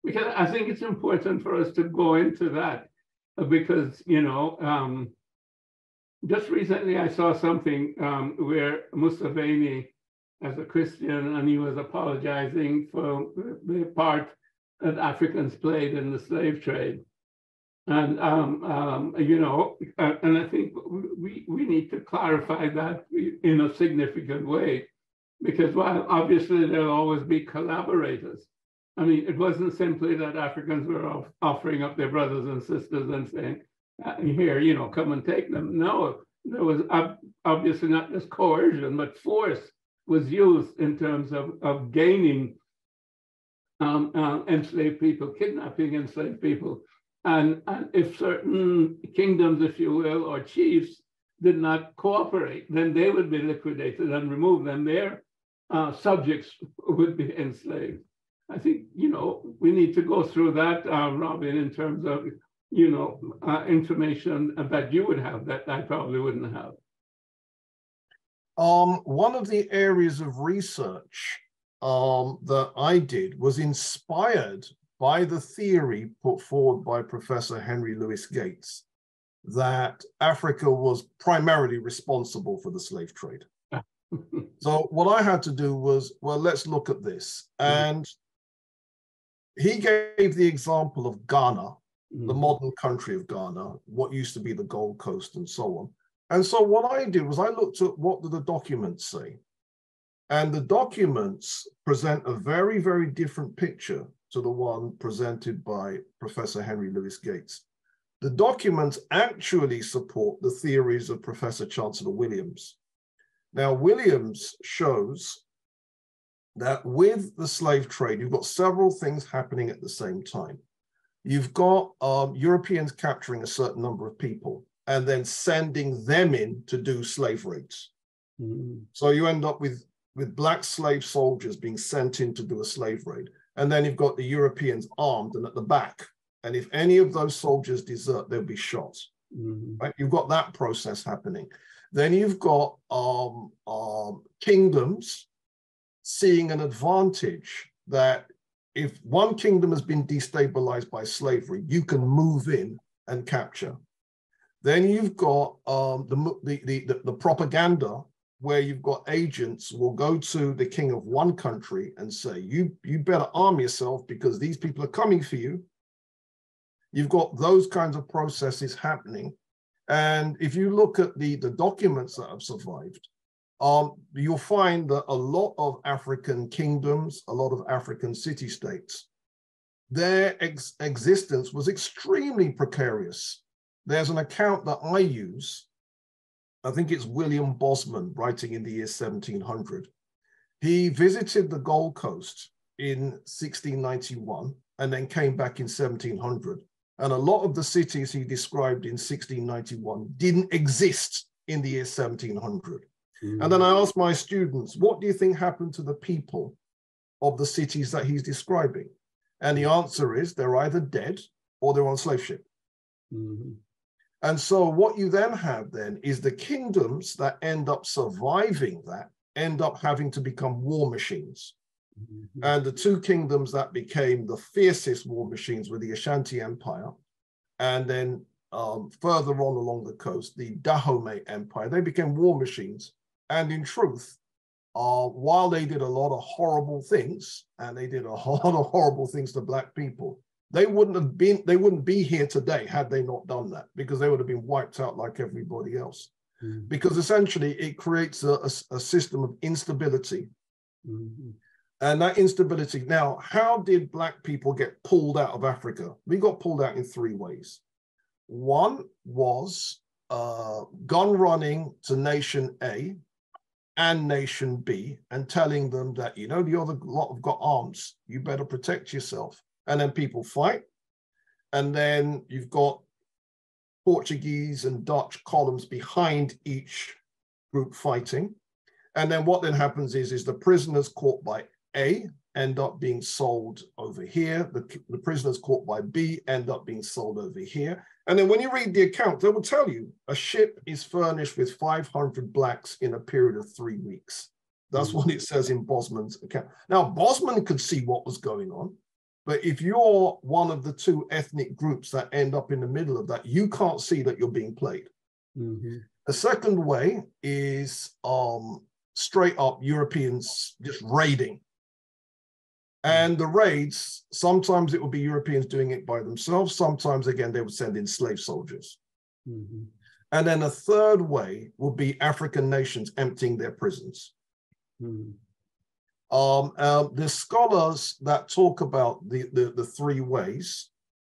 because I think it's important for us to go into that because, you know, just recently I saw something where Museveni, as a Christian, and he was apologizing for the part that Africans played in the slave trade. And, you know, and I think we need to clarify that in a significant way, because while obviously there'll always be collaborators, I mean, it wasn't simply that Africans were offering up their brothers and sisters and saying, here, you know, come and take them. No, there was obviously not just coercion, but force was used in terms of gaining enslaved people, kidnapping enslaved people. And if certain kingdoms, if you will, or chiefs did not cooperate, then they would be liquidated and removed, and their subjects would be enslaved. I think, you know, we need to go through that, Robin, in terms of, you know, information that you would have that I probably wouldn't have. One of the areas of research that I did was inspired by the theory put forward by Professor Herny Louis Gates that Africa was primarily responsible for the slave trade. So what I had to do was, well, let's look at this. And he gave the example of Ghana, the modern country of Ghana, what used to be the Gold Coast and so on. And so what I did was I looked at what do the documents say. And the documents present a very, very different picture to the one presented by Professor Herny Louis Gates. The documents actually support the theories of Professor Chancellor Williams. Now, Williams shows that with the slave trade, you've got several things happening at the same time. You've got Europeans capturing a certain number of people and then sending them in to do slave raids. So you end up with black slave soldiers being sent in to do a slave raid. And then you've got the Europeans armed and at the back. And if any of those soldiers desert, they'll be shot. Right? You've got that process happening. Then you've got kingdoms seeing an advantage that if one kingdom has been destabilized by slavery, you can move in and capture. Then you've got the propaganda, where you've got agents will go to the king of one country and say, you better arm yourself because these people are coming for you. You've got those kinds of processes happening. And if you look at the documents that have survived, you'll find that a lot of African kingdoms, a lot of African city-states, their existence was extremely precarious. There's an account that I use, I think it's William Bosman, writing in the year 1700. He visited the Gold Coast in 1691 and then came back in 1700. And a lot of the cities he described in 1691 didn't exist in the year 1700. And then I asked my students, what do you think happened to the people of the cities that he's describing? And the answer is they're either dead or they're on slave ship. And so what you then have then is the kingdoms that end up surviving that end up having to become war machines. And the two kingdoms that became the fiercest war machines were the Ashanti Empire, and then further on along the coast, the Dahomey Empire. They became war machines. And in truth, while they did a lot of horrible things, and they did a lot of horrible things to Black people, they wouldn't be here today had they not done that, because they would have been wiped out like everybody else. Because essentially it creates a system of instability. And that instability, now, how did Black people get pulled out of Africa? We got pulled out in three ways. One was gun running to nation A and nation B and telling them that, you know, the other lot have got arms, you better protect yourself. And then people fight. And then you've got Portuguese and Dutch columns behind each group fighting. And then what then happens is the prisoners caught by A end up being sold over here. The prisoners caught by B end up being sold over here. And then when you read the account, they will tell you a ship is furnished with 500 blacks in a period of 3 weeks. That's what it says in Bosman's account. Now, Bosman could see what was going on. But if you're one of the two ethnic groups that end up in the middle of that, you can't see that you're being played. Mm-hmm. The second way is straight up Europeans just raiding. And the raids, sometimes it would be Europeans doing it by themselves. Sometimes, again, they would send in slave soldiers. Mm-hmm. And then a third way would be African nations emptying their prisons. Mm-hmm. The scholars that talk about the three ways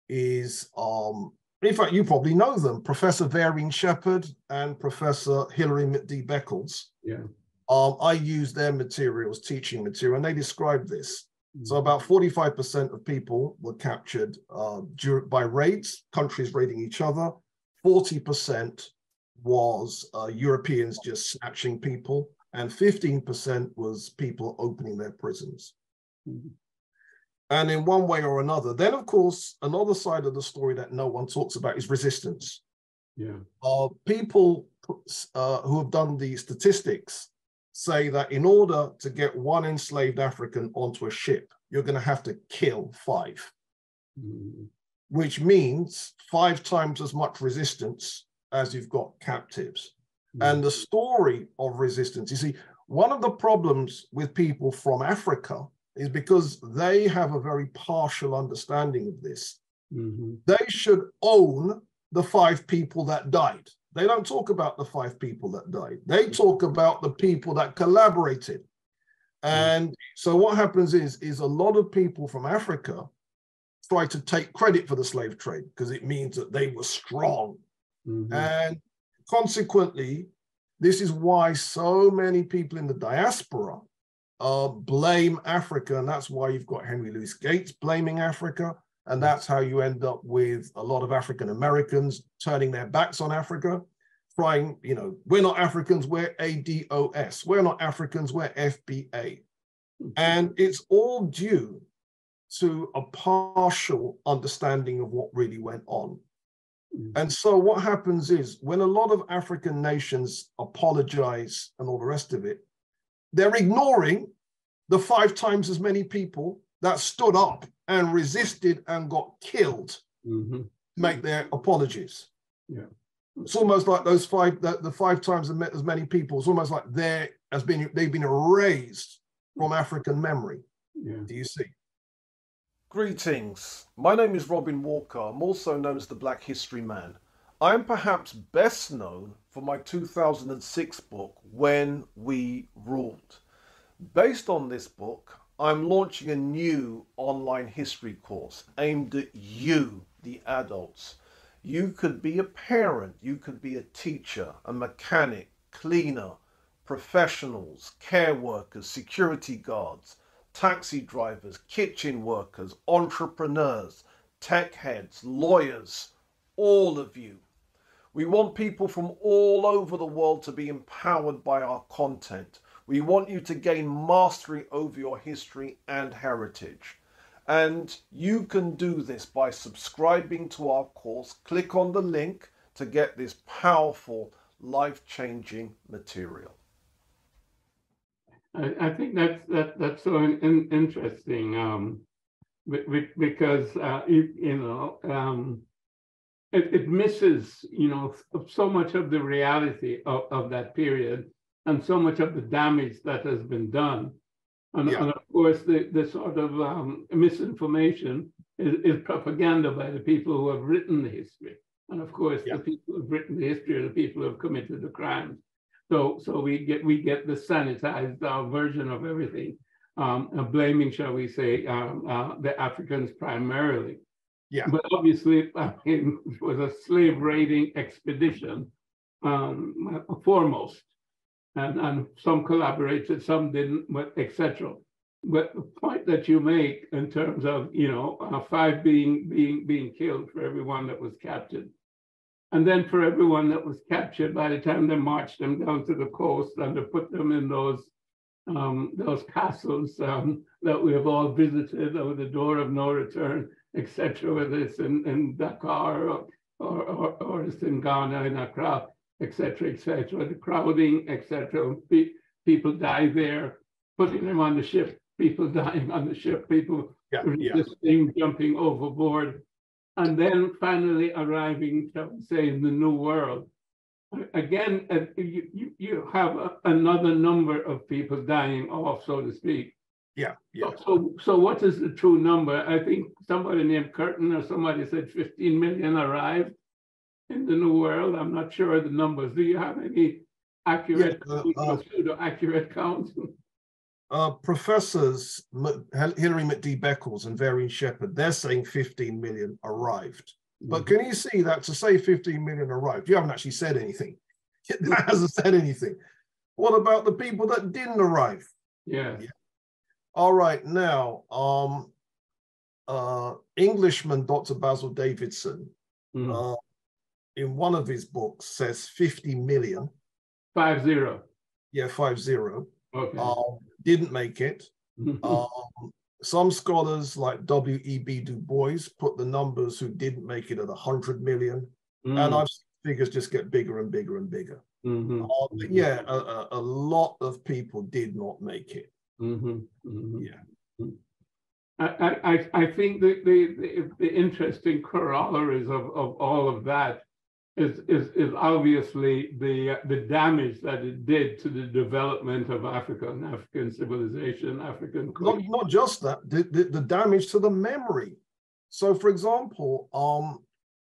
is, in fact, you probably know them, Professor Varian Shepherd and Professor Hilary McD Beckles. Yeah. I use their materials, teaching material, and they describe this. So about 45% of people were captured by raids, countries raiding each other. 40% was Europeans just snatching people, and 15% was people opening their prisons. Mm-hmm. And in one way or another, then of course, another side of the story that no one talks about is resistance. Yeah. People who have done the statistics say that in order to get one enslaved African onto a ship, you're going to have to kill 5, which means 5 times as much resistance as you've got captives. And the story of resistance, you see, one of the problems with people from Africa is because they have a very partial understanding of this. They should own the 5 people that died. They don't talk about the 5 people that died. They talk about the people that collaborated. And so what happens is a lot of people from Africa try to take credit for the slave trade because it means that they were strong. And consequently, this is why so many people in the diaspora blame Africa. And that's why you've got Herny Louis Gates blaming Africa. And that's how you end up with a lot of African Americans turning their backs on Africa, trying, we're not Africans, we're ADOS. We're not Africans, we're FBA. And it's all due to a partial understanding of what really went on. And so what happens is when a lot of African nations apologize and all the rest of it, they're ignoring the 5 times as many people that stood up and resisted and got killed make their apologies. Yeah. It's almost like those 5, the 5 times as many people, it's almost like they've been erased from African memory. Yeah. Do you see? Greetings. My name is Robin Walker. I'm also known as the Black History Man. I am perhaps best known for my 2006 book, When We Ruled. Based on this book, I'm launching a new online history course aimed at you, the adults. You could be a parent, you could be a teacher, a mechanic, cleaner, professionals, care workers, security guards, taxi drivers, kitchen workers, entrepreneurs, tech heads, lawyers, all of you. We want people from all over the world to be empowered by our content. We want you to gain mastery over your history and heritage. And you can do this by subscribing to our course. Click on the link to get this powerful, life-changing material. I think that's so interesting because it misses so much of the reality of that period and so much of the damage that has been done. And of course, the sort of misinformation is propaganda by the people who have written the history. And of course, the people who have written the history are the people who have committed the crimes. So we get the sanitized version of everything, blaming, shall we say, the Africans primarily. Yeah. But obviously, it was a slave raiding expedition foremost. And some collaborated, some didn't, but etc. But the point that you make in terms of 5 being killed for everyone that was captured, and then for everyone that was captured, by the time they marched them down to the coast and they put them in those castles that we have all visited, over the door of no return, etc. Whether it's in Dakar or it's in Ghana, in Accra, etc., the crowding, etc. People die there, putting them on the ship, people dying on the ship, people resisting, jumping overboard, and then finally arriving, shall we say, in the New World. Again, you have another number of people dying off, so to speak. So what is the true number? I think somebody named Curtin or somebody said 15 million arrived in the New World. I'm not sure of the numbers. Do you have any accurate, pseudo-accurate counts? Professors Hilary McD Beckles and Varian Shepherd, they're saying 15 million arrived. But can you see that to say 15 million arrived, you haven't actually said anything. That hasn't said anything. What about the people that didn't arrive? Yeah. All right, now, Englishman Dr. Basil Davidson, in one of his books, says 50 million. 50. Yeah, 50. Okay. Didn't make it. Some scholars like W.E.B. Du Bois put the numbers who didn't make it at 100 million. And I've seen figures just get bigger and bigger and bigger. But yeah, a lot of people did not make it. I think the interesting corollaries of all of that is obviously the damage that it did to the development of Africa and African civilization, African culture. Not just that, the damage to the memory. So, for example,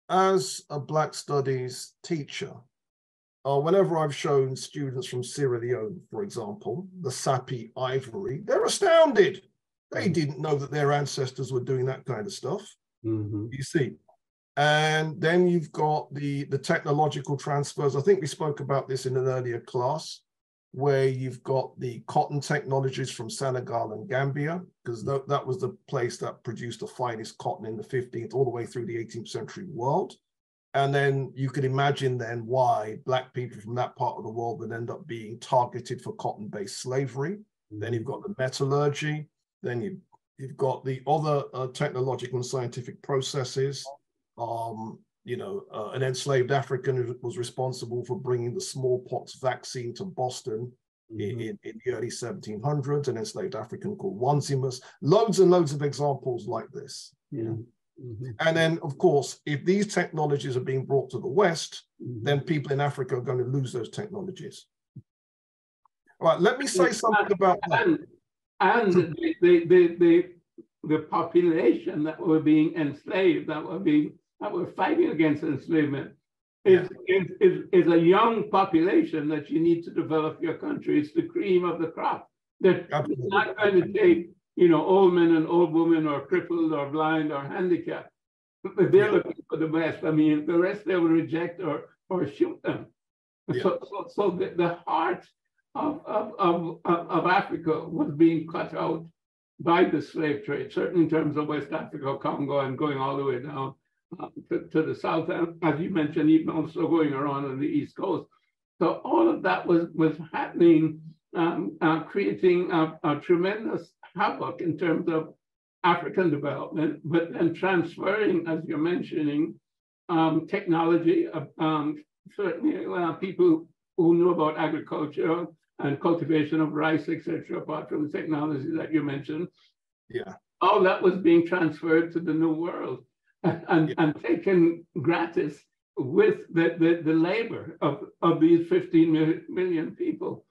as a Black Studies teacher, whenever I've shown students from Sierra Leone, for example, the Sapi ivory, they're astounded. They didn't know that their ancestors were doing that kind of stuff. You see. And then you've got the technological transfers. I think we spoke about this in an earlier class, where you've got the cotton technologies from Senegal and Gambia, because that was the place that produced the finest cotton in the 15th all the way through the 18th century world. And then you could imagine then why Black people from that part of the world would end up being targeted for cotton-based slavery. Then you've got the metallurgy. Then you've got the other technological and scientific processes. An enslaved African was responsible for bringing the smallpox vaccine to Boston in the early 1700s, an enslaved African called Wanzimus. Loads and loads of examples like this. And then, of course, if these technologies are being brought to the West, then people in Africa are going to lose those technologies. All right, let me say something about that. And the population that were being enslaved, that were fighting against enslavement, is a young population that you need to develop your country. It's the cream of the crop. They're not going to take, old men and old women or crippled or blind or handicapped. They're looking for the best. I mean, the rest they will reject or shoot them. So the heart of Africa was being cut out by the slave trade, certainly in terms of West Africa, Congo, and going all the way down to the south, and as you mentioned, even also going around on the East Coast. So all of that was happening, creating a tremendous havoc in terms of African development, but then transferring, as you're mentioning, technology, certainly people who knew about agriculture and cultivation of rice, etc., apart from the technology that you mentioned. All that was being transferred to the New World and taken gratis with the labor of these 15 million people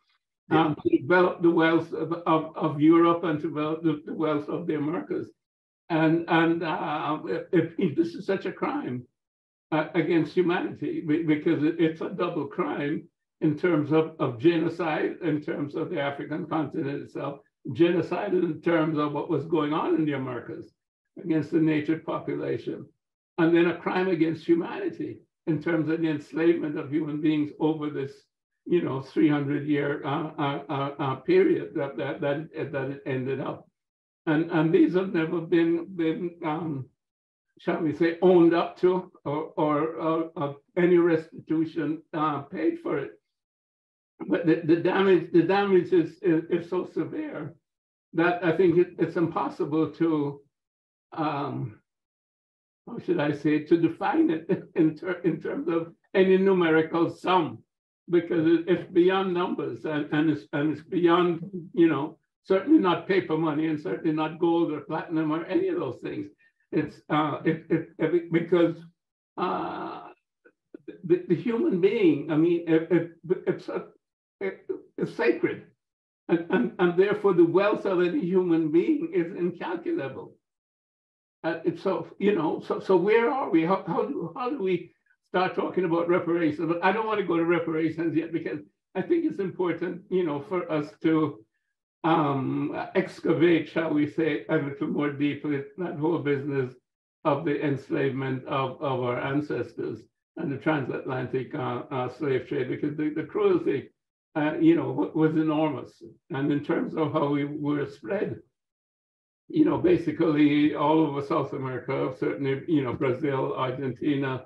to develop the wealth of Europe and to develop the wealth of the Americas. And if this is such a crime against humanity, because it's a double crime in terms of genocide, in terms of the African continent itself, genocide in terms of what was going on in the Americas against the native population, and then a crime against humanity in terms of the enslavement of human beings over this, 300-year period that it ended up. And these have never been shall we say, owned up to or any restitution paid for it. But the damage is so severe that I think it's impossible to, how should I say, to define it in terms of any numerical sum, because it's beyond numbers and it's beyond, certainly not paper money and certainly not gold or platinum or any of those things. It's because the human being, I mean, it's sacred. And therefore the wealth of any human being is incalculable. So, you know, so where are we? How do we start talking about reparations? But I don't want to go to reparations yet, because I think it's important, you know, for us to excavate, shall we say, a little more deeply that whole business of the enslavement of our ancestors and the transatlantic slave trade, because the cruelty, you know, was enormous. And in terms of how we were spread, you know, basically all over South America, certainly, you know, Brazil, Argentina,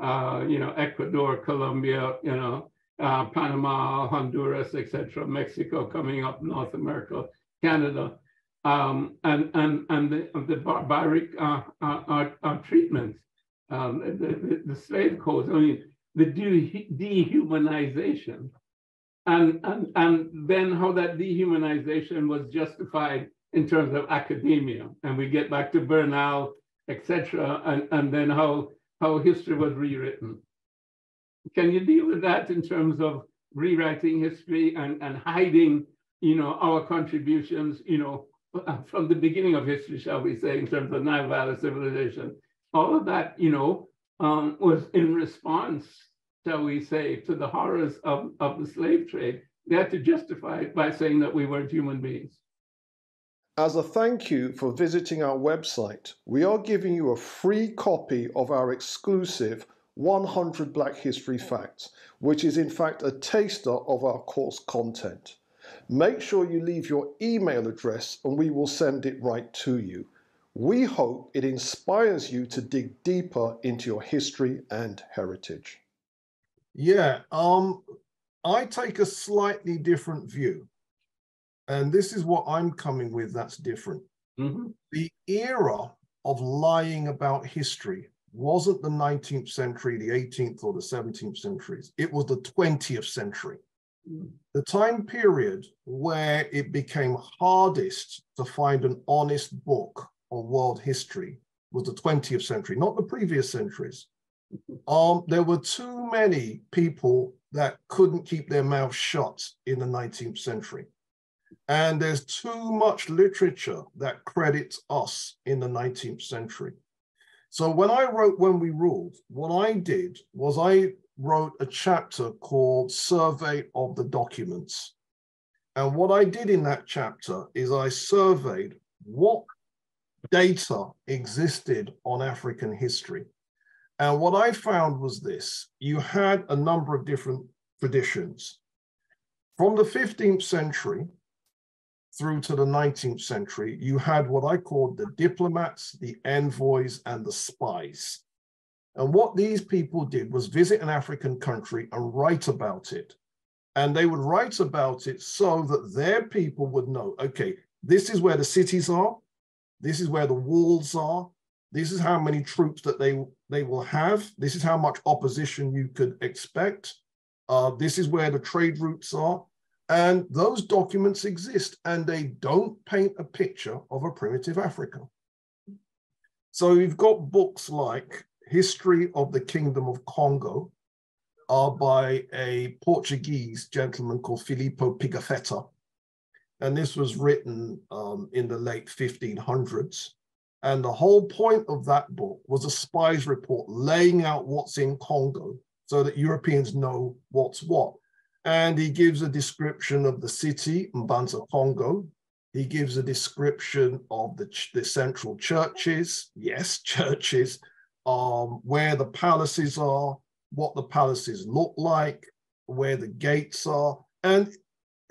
you know, Ecuador, Colombia, you know, Panama, Honduras, etc., Mexico coming up, North America, Canada, and the barbaric treatment, the slave codes, I mean, the dehumanization, and then how that dehumanization was justified in terms of academia, and we get back to Bernal, etc., and then how history was rewritten. Can you deal with that in terms of rewriting history and hiding, you know, our contributions, you know, from the beginning of history, shall we say, in terms of Nile Valley civilization? All of that, you know, was in response, shall we say, to the horrors of the slave trade. They had to justify it by saying that we weren't human beings. As a thank you for visiting our website, we are giving you a free copy of our exclusive 100 Black History Facts, which is in fact a taster of our course content. Make sure you leave your email address and we will send it right to you. We hope it inspires you to dig deeper into your history and heritage. Yeah, I take a slightly different view. And this is what I'm coming with that's different. Mm-hmm. The era of lying about history wasn't the 19th century, the 18th or the 17th centuries. It was the 20th century. Mm-hmm. The time period where it became hardest to find an honest book on world history was the 20th century, not the previous centuries. There were too many people that couldn't keep their mouths shut in the 19th century. And there's too much literature that credits us in the 19th century. So when I wrote When We Ruled, what I did was I wrote a chapter called Survey of the Documents. And what I did in that chapter is I surveyed what data existed on African history. And what I found was this: you had a number of different traditions. From the 15th century through to the 19th century, you had what I called the diplomats, the envoys, and the spies. And what these people did was visit an African country and write about it. And they would write about it so that their people would know, okay, this is where the cities are, this is where the walls are, this is how many troops that they will have, this is how much opposition you could expect, this is where the trade routes are. And those documents exist, and they don't paint a picture of a primitive Africa. So you've got books like History of the Kingdom of Congo by a Portuguese gentleman called Filippo Pigafetta. And this was written in the late 1500s. And the whole point of that book was a spy's report laying out what's in Congo so that Europeans know what's what. And he gives a description of the city, Mbanza Congo. He gives a description of the central churches, yes, churches, where the palaces are, what the palaces look like, where the gates are. And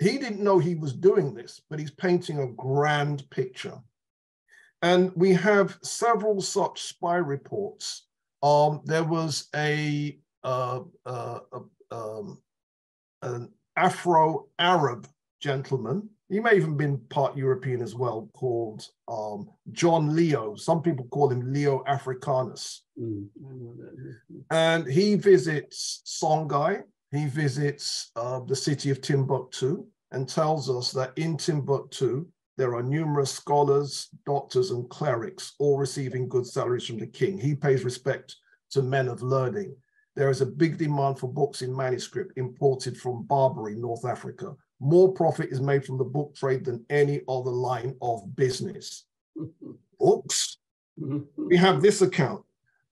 he didn't know he was doing this, but he's painting a grand picture. And we have several such spy reports. There was an Afro-Arab gentleman, he may have even been part European as well, called John Leo. Some people call him Leo Africanus. And he visits Songhai, he visits the city of Timbuktu, and tells us that in Timbuktu, there are numerous scholars, doctors, and clerics, all receiving good salaries from the king. He pays respect to men of learning. There is a big demand for books in manuscript imported from Barbary, North Africa. More profit is made from the book trade than any other line of business. Books. We have this account.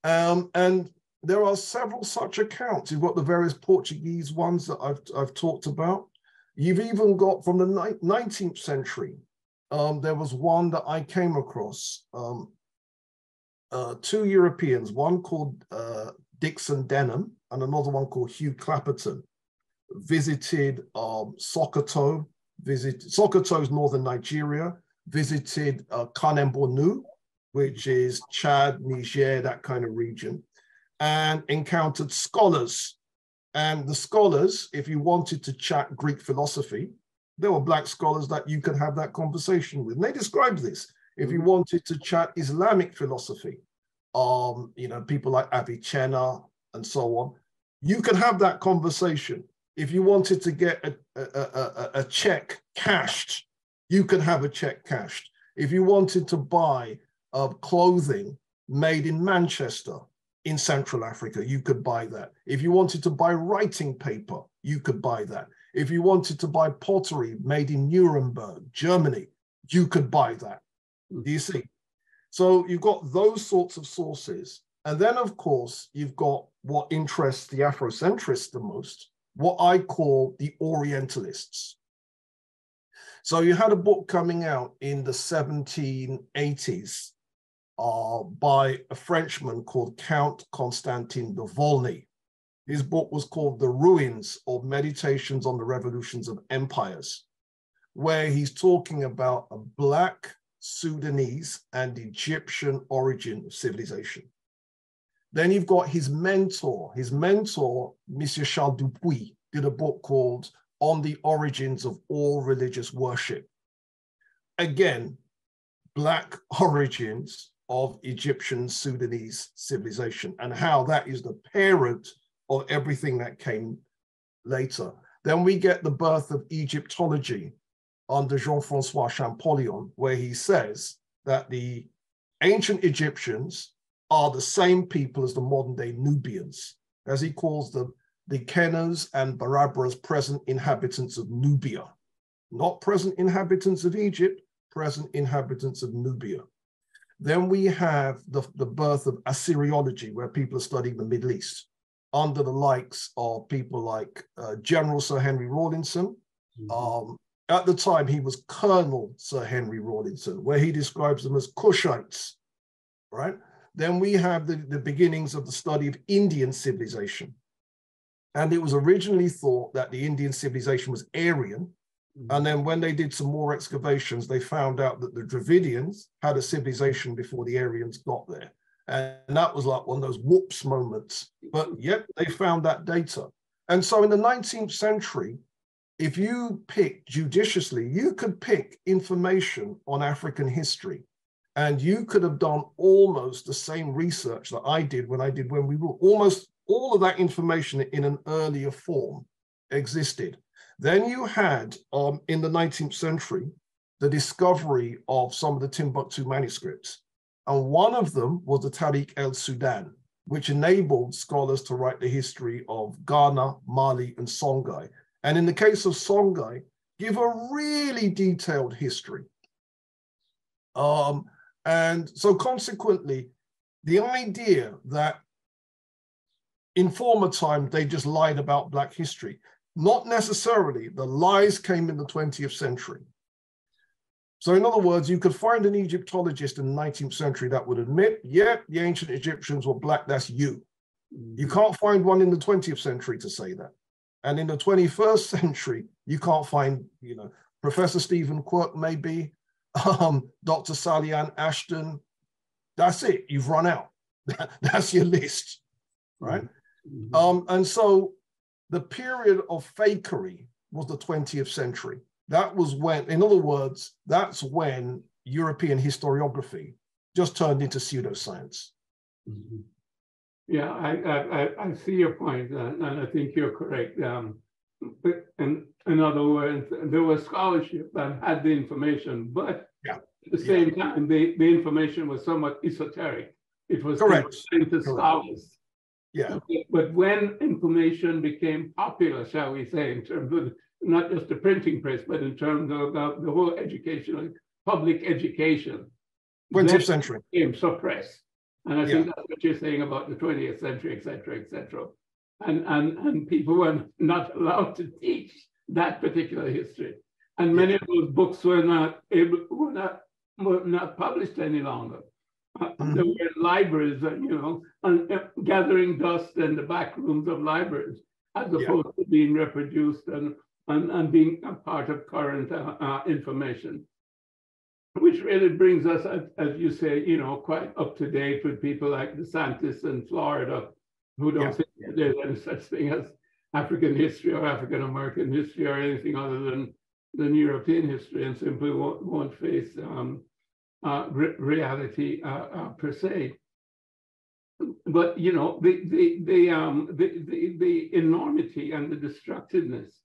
And there are several such accounts. You've got the various Portuguese ones that I've talked about. You've even got from the 19th century, there was one that I came across, two Europeans, one called Dixon Denham and another one called Hugh Clapperton, visited Sokoto, Sokoto's northern Nigeria, visited Kanem-Bornu, which is Chad, Niger, that kind of region, and encountered scholars. And the scholars, if you wanted to chat Greek philosophy, there were Black scholars that you could have that conversation with. And they described this. If you wanted to chat Islamic philosophy, people like Avicenna and so on, you could have that conversation. If you wanted to get a check cashed, you could have a check cashed. If you wanted to buy clothing made in Manchester in Central Africa, you could buy that. If you wanted to buy writing paper, you could buy that. If you wanted to buy pottery made in Nuremberg, Germany, you could buy that. Do you see? So you've got those sorts of sources. And then, of course, you've got what interests the Afrocentrists the most, what I call the Orientalists. So you had a book coming out in the 1780s by a Frenchman called Count Constantin de Volney. His book was called The Ruins or Meditations on the Revolutions of Empires, where he's talking about a Black, Sudanese, and Egyptian origin of civilization. Then you've got his mentor, Monsieur Charles Dupuy, did a book called On the Origins of All Religious Worship. Again, Black origins of Egyptian Sudanese civilization and how that is the parent of everything that came later. Then we get the birth of Egyptology under Jean-Francois Champollion, where he says that the ancient Egyptians are the same people as the modern day Nubians, as he calls them, the Kenas and Barabras, present inhabitants of Nubia, not present inhabitants of Egypt, present inhabitants of Nubia. Then we have the birth of Assyriology, where people are studying the Middle East, under the likes of people like General Sir Henry Rawlinson. At the time, he was Colonel Sir Henry Rawlinson, where he describes them as Cushites, right? Then we have the beginnings of the study of Indian civilization. And it was originally thought that the Indian civilization was Aryan. And then when they did some more excavations, they found out that the Dravidians had a civilization before the Aryans got there. And that was like one of those whoops moments. But yet they found that data. And so in the 19th century, if you pick judiciously, you could pick information on African history. And you could have done almost the same research that I did when we were almost all of that information in an earlier form existed. Then you had, in the 19th century, the discovery of some of the Timbuktu manuscripts. And one of them was the Tariq el-Sudan, which enabled scholars to write the history of Ghana, Mali, and Songhai. And in the case of Songhai, give a really detailed history. And so consequently, the idea that in former time, they just lied about Black history, not necessarily. The lies came in the 20th century. So in other words, you could find an Egyptologist in the 19th century that would admit, yeah, the ancient Egyptians were Black, that's you. You can't find one in the 20th century to say that. And in the 21st century, you can't find, Professor Stephen Quirk maybe, Dr. Sally-Ann Ashton. That's it, you've run out. That's your list, right? And so the period of fakery was the 20th century. That was when, in other words, that's when European historiography just turned into pseudoscience. Yeah, I see your point, and I think you're correct. in other words, there was scholarship that had the information, but at the same time, the information was somewhat esoteric. It was confined to scholars. Yeah. But when information became popular, shall we say, in terms of not just the printing press, but in terms of the whole educational, public education, 20th century became suppressed. And I think that's what you're saying about the 20th century, et cetera, et cetera. And people were not allowed to teach that particular history. And many of those books were not published any longer. There were libraries, gathering dust in the back rooms of libraries, as opposed to being reproduced and being a part of current information, which really brings us, as you say, quite up to date with people like DeSantis in Florida, who don't think there's any such thing as African history or African American history or anything other than European history, and simply won't face reality per se. But the enormity and the destructiveness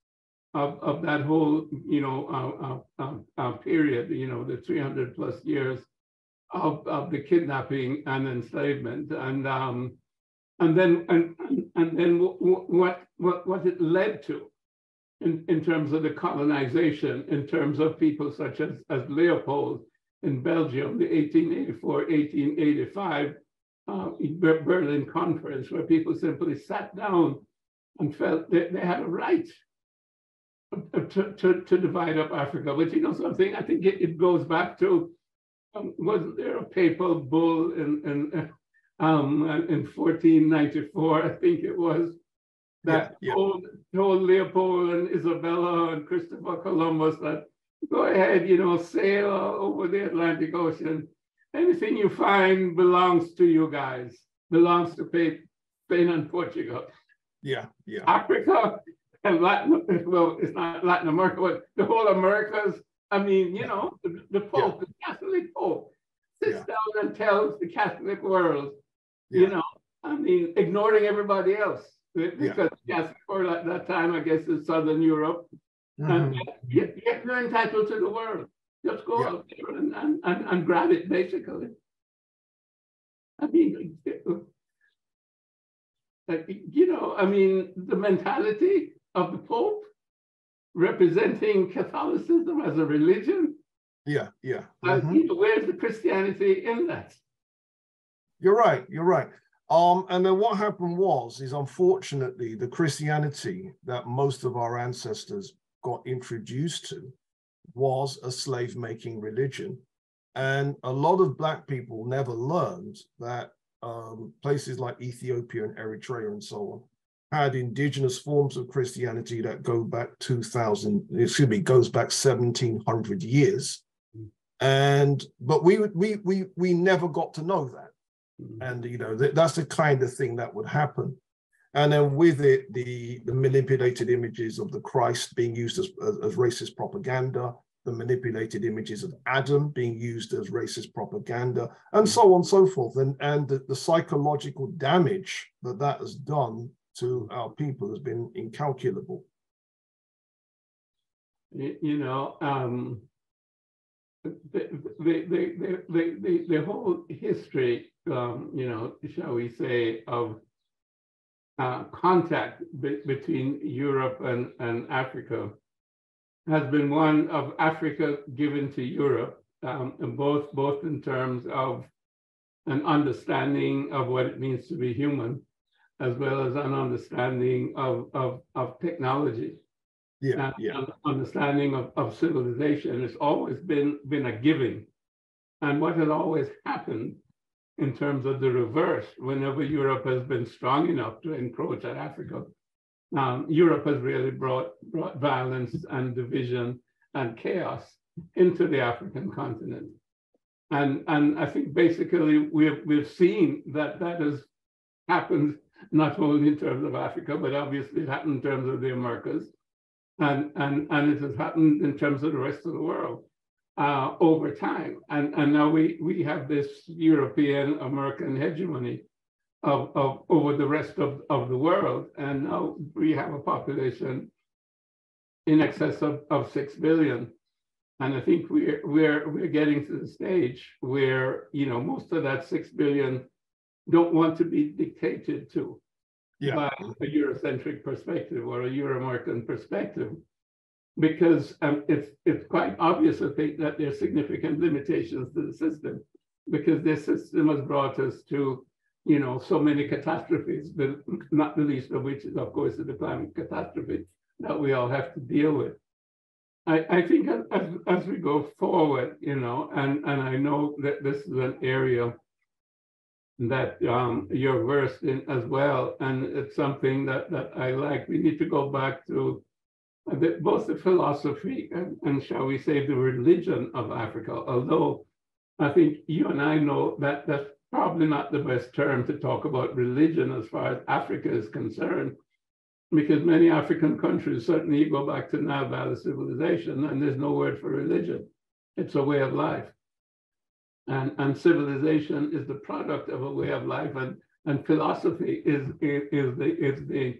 of that whole period, the 300 plus years of the kidnapping and enslavement, and then what it led to in terms of the colonization, in terms of people such as Leopold in Belgium, the 1884-1885 Berlin Conference, where people simply sat down and felt that they had a right to divide up Africa. But something, I think it goes back to, wasn't there a papal bull in 1494, I think it was, that told Leopold and Isabella and Christopher Columbus that go ahead, sail over the Atlantic Ocean. Anything you find belongs to you guys, belongs to Spain and Portugal. Africa and it's not Latin America, but the whole Americas. I mean, the Pope, the Catholic Pope, sits down and tells the Catholic world, ignoring everybody else. Because the Catholic world at that time, I guess, is Southern Europe. And yet you're entitled to the world. Just go out there and grab it, basically. I mean, the mentality of the Pope representing Catholicism as a religion. Where's the Christianity in that? You're right. And then what happened is unfortunately the Christianity that most of our ancestors got introduced to was a slave-making religion. And a lot of Black people never learned that places like Ethiopia and Eritrea and so on had indigenous forms of Christianity that goes back 1700 years. But we never got to know that. And that's the kind of thing that would happen. And then with it, the manipulated images of the Christ being used as racist propaganda, the manipulated images of Adam being used as racist propaganda, and so on and so forth. And the psychological damage that has done to our people has been incalculable. The whole history, shall we say, of contact between Europe and Africa has been one of Africa given to Europe, both in terms of an understanding of what it means to be human, as well as an understanding of technology. An understanding of civilization. It's always been a giving. And what has always happened in terms of the reverse, whenever Europe has been strong enough to encroach at Africa, Europe has really brought violence and division and chaos into the African continent. And I think basically we've seen that has happened not only in terms of Africa, but obviously it happened in terms of the Americas. And it has happened in terms of the rest of the world over time. And now we have this European American hegemony of over the rest of the world. And now we have a population in excess of 6 billion. And I think we're getting to the stage where, you know, most of that 6 billion don't want to be dictated to by a Eurocentric perspective or a Euro-American perspective, because it's quite obvious, I think, that there are significant limitations to the system, because this system has brought us to, you know, so many catastrophes, but not the least of which is, of course, the climate catastrophe that we all have to deal with. I think as we go forward, you know, and I know that this is an area that you're versed in as well, and it's something that I like. We need to go back to both the philosophy and shall we say the religion of Africa, although I think you and I know that that's probably not the best term to talk about religion as far as Africa is concerned, because many African countries, certainly you go back to Nile Valley civilization, and there's no word for religion. It's a way of life. And civilization is the product of a way of life, and philosophy is the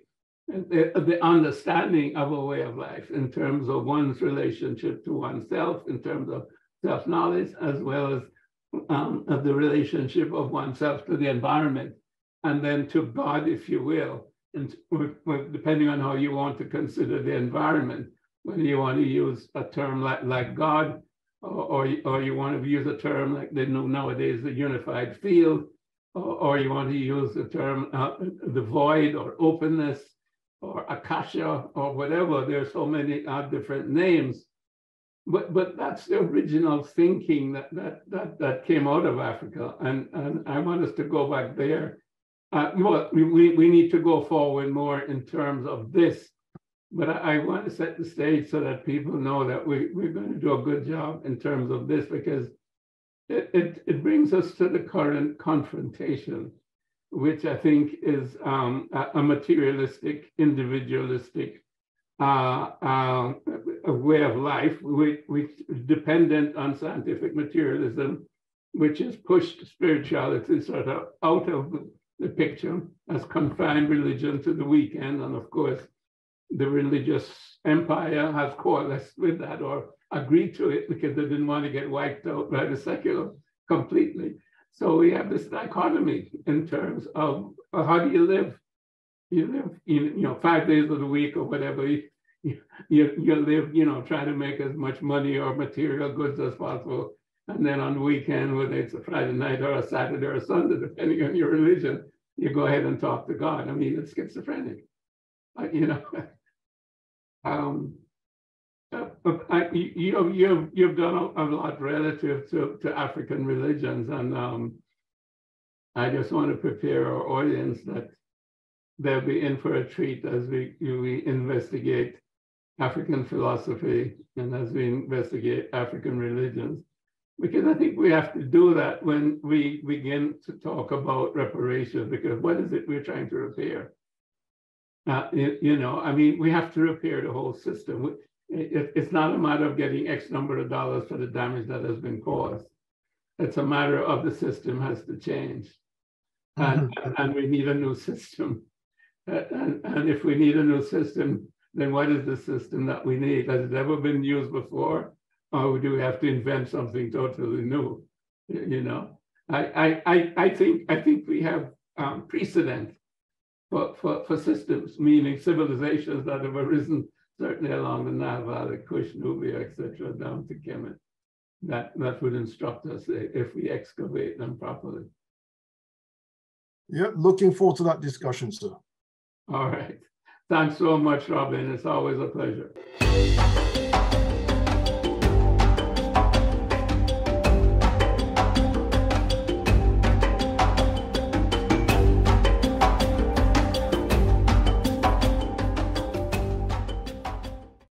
understanding of a way of life in terms of one's relationship to oneself, in terms of self-knowledge, as well as of the relationship of oneself to the environment, and then to God, if you will, and depending on how you want to consider the environment, whether you want to use a term like God, or you want to use a term like they know nowadays, the unified field, or you want to use the term the void or openness or akasha or whatever. There are so many different names, but that's the original thinking that came out of Africa, and I want us to go back there. Well, we need to go forward more in terms of this. But I want to set the stage so that people know that we're going to do a good job in terms of this, because it brings us to the current confrontation, which I think is a materialistic, individualistic a way of life, which is dependent on scientific materialism, which has pushed spirituality sort of out of the picture, has confined religion to the weekend, and of course, the religious empire has coalesced with that or agreed to it because they didn't want to get wiped out by the secular completely. So we have this dichotomy in terms of how do you live? You live, you know, 5 days of the week or whatever. You live, you know, trying to make as much money or material goods as possible. And then on the weekend, whether it's a Friday night or a Saturday or a Sunday, depending on your religion, you go ahead and talk to God. I mean, it's schizophrenic. You know, you've done a lot relative to African religions, and I just want to prepare our audience that they'll be in for a treat as we investigate African philosophy and as we investigate African religions, because I think we have to do that when we begin to talk about reparations, because what is it we're trying to repair? You know, I mean, we have to repair the whole system. It's not a matter of getting X number of dollars for the damage that has been caused. It's a matter of the system has to change. And we need a new system. And if we need a new system, then what is the system that we need? Has it ever been used before? Or do we have to invent something totally new? You know, I think we have precedent for systems, meaning civilizations that have arisen certainly along the Nile Valley, Kush, Nubia, etc., down to Kemet, that would instruct us if we excavate them properly. Yeah, looking forward to that discussion, sir. All right. Thanks so much, Robin. It's always a pleasure.